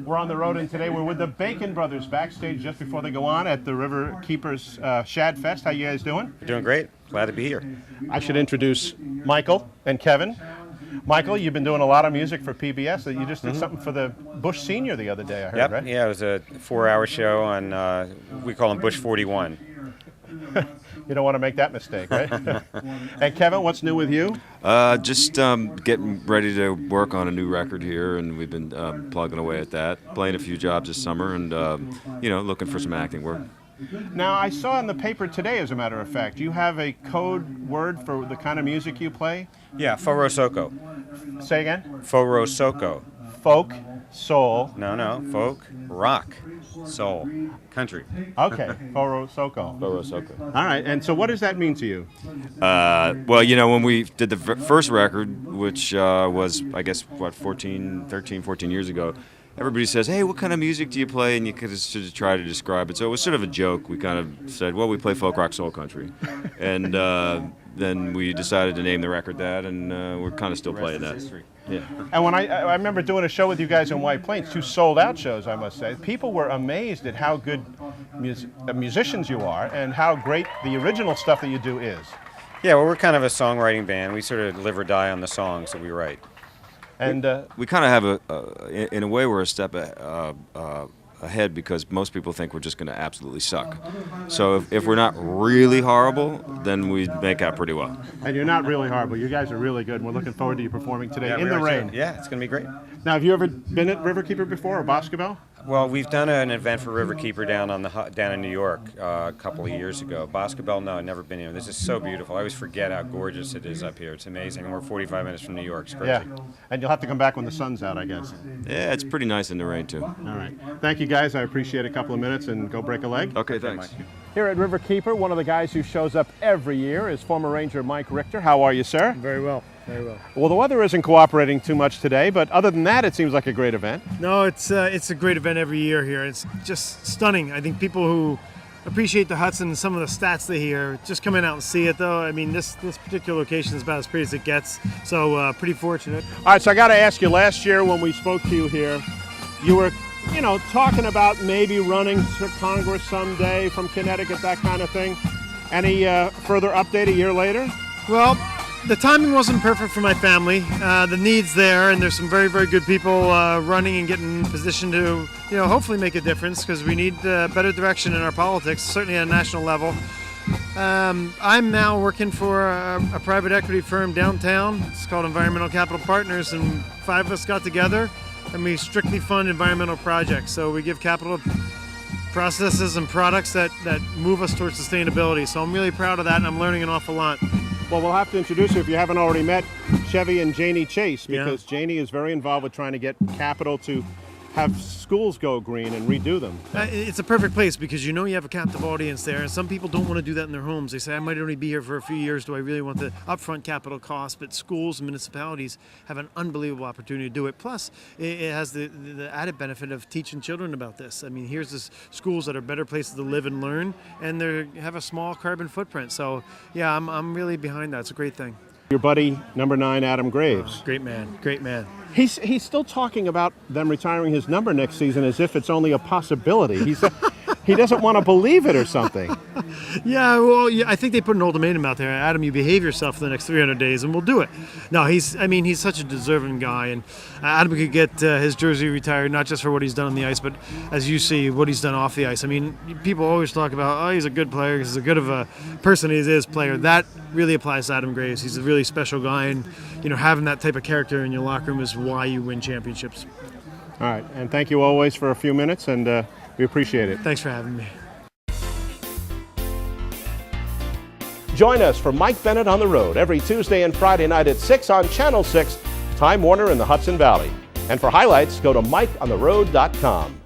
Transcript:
We're on the road, and today we're with the Bacon Brothers backstage just before they go on at the Riverkeeper's Shad Fest. How you guys doing? We're doing great. Glad to be here. I should introduce Michael and Kevin. Michael, you've been doing a lot of music for PBS. You just did something for the Bush Senior the other day, I heard, right? Yeah, it was a 4-hour show on, we call him Bush 41. You don't want to make that mistake, right? And Kevin, what's new with you? Just getting ready to work on a new record here, and we've been plugging away at that, playing a few jobs this summer, and looking for some acting work. Now, I saw in the paper today, as a matter of fact, you have a code word for the kind of music you play? Yeah, Foro Soco. Say again? Foro Soco. Folk, soul. No, folk, rock, soul, country. Okay, Foro Soco. Foro Soco. All right, and so what does that mean to you? Well, when we did the first record, which was, I guess, 13, 14 years ago, everybody says, hey, what kind of music do you play? And you could just try to describe it. So it was sort of a joke. We kind of said, well, we play folk, rock, soul, country. And then we decided to name the record that, and we're kind of still playing that. Yeah. And when I remember doing a show with you guys in White Plains, 2 sold-out shows, I must say, people were amazed at how good musicians you are and how great the original stuff that you do is. Yeah, well, we're kind of a songwriting band. We sort of live or die on the songs that we write. And we kind of have in a way, we're a step ahead because most people think we're just going to absolutely suck. So if we're not really horrible, then we make out pretty well. And you're not really horrible. You guys are really good. And we're looking forward to you performing today in the rain. Yeah, it's going to be great. Now, have you ever been at Riverkeeper before or Boscobel? Well, we've done an event for Riverkeeper down in New York a couple of years ago. Boscobel, no, I've never been here. This is so beautiful. I always forget how gorgeous it is up here. It's amazing. And we're 45 minutes from New York. It's crazy. Yeah, and you'll have to come back when the sun's out, I guess. Yeah, it's pretty nice in the rain, too. All right. Thank you, guys. I appreciate a couple of minutes, and go break a leg. Okay, thanks. Here at Riverkeeper, one of the guys who shows up every year is former Ranger Mike Richter. How are you, sir? Very well, very well. Well, the weather isn't cooperating too much today, but other than that, it seems like a great event. No, it's a great event every year here. It's just stunning. I think people who appreciate the Hudson and some of the stats they hear just come in out and see it, though. I mean, this particular location is about as pretty as it gets, so pretty fortunate. All right, so I got to ask you, last year when we spoke to you here, you were talking about maybe running for Congress someday from Connecticut, that kind of thing. Any further update a year later? Well, the timing wasn't perfect for my family. The need's there, and there's some very, very good people running and getting in position to, hopefully make a difference, because we need better direction in our politics, certainly at a national level. I'm now working for a private equity firm downtown. It's called Environmental Capital Partners, and 5 of us got together, and we strictly fund environmental projects. So we give capital to processes and products that move us towards sustainability. So I'm really proud of that, and I'm learning an awful lot. Well, we'll have to introduce you, if you haven't already met, Chevy and Janie Chase, because Janie is very involved with trying to get capital to have schools go green and redo them. It's a perfect place because you have a captive audience there, and some people don't want to do that in their homes. They say, I might only be here for a few years. Do I really want the upfront capital cost? But schools and municipalities have an unbelievable opportunity to do it. Plus, it has the added benefit of teaching children about this. I mean, here's this schools that are better places to live and learn, and they have a small carbon footprint. So, yeah, I'm really behind that. It's a great thing. Your buddy, number 9, Adam Graves. Great man, great man. He's still talking about them retiring his number next season as if it's only a possibility. He doesn't want to believe it or something. Yeah, well, I think they put an ultimatum out there. Adam, you behave yourself for the next 300 days and we'll do it. No, he's such a deserving guy, and Adam could get his jersey retired, not just for what he's done on the ice, but as you see, what he's done off the ice. I mean, people always talk about, he's a good player, he's as good of a person as he is player. That really applies to Adam Graves. He's a really special guy, and having that type of character in your locker room is why you win championships. All right, and thank you always for a few minutes, and we appreciate it. Thanks for having me. Join us for Mike Bennett on the Road every Tuesday and Friday night at 6 on Channel 6, Time Warner in the Hudson Valley. And for highlights, go to MikeOnTheRoad.com.